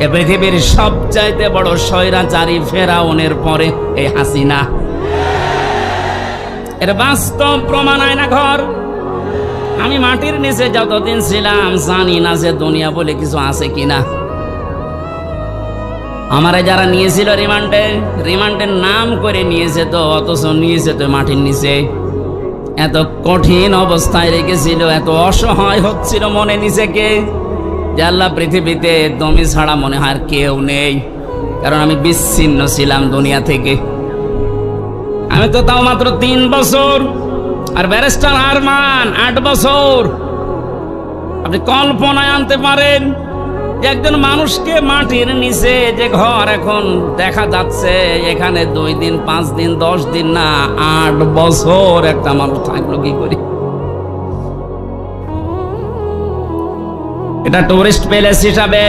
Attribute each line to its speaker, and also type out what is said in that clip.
Speaker 1: এ পৃথিবীর সবচাইতে বড় স্বৈরাচারী ফেরাউনের পরে এই হাসিনা। এর বাস্তব প্রমাণ আয়না ঘর। আমি মাটির নিচে যতদিন ছিলাম জানি না যে দুনিয়া বলে কিছু আছে কিনা। আমারে যারা নিয়েছিল রিমান্ডের নাম করে নিয়েছে তো, অথচ নিয়েছে তো মাটির নিচে। এত কঠিন অবস্থায় রেখেছিল, এত অসহায় হচ্ছিল মনে নিজেকে যে আল্লাহ পৃথিবীতে তুমি ছাড়া মনে হয় আর কেউ নেই। কারণ আমি বিচ্ছিন্ন ছিলাম দুনিয়া থেকে। আমি তো তাও মাত্র 3 বছর, আর ব্যারিস্টার আরমান 8 বছর। আপনি কল্পনায় আনতে পারেন যে একজন মানুষকে মাটির নিচে যে ঘর এখন দেখা যাচ্ছে, এখানে 2 দিন 5 দিন 10 দিন না 8 বছর একটা মানুষ থাকলো কি করে? এটা টুরিস্ট প্যালেস হিসাবে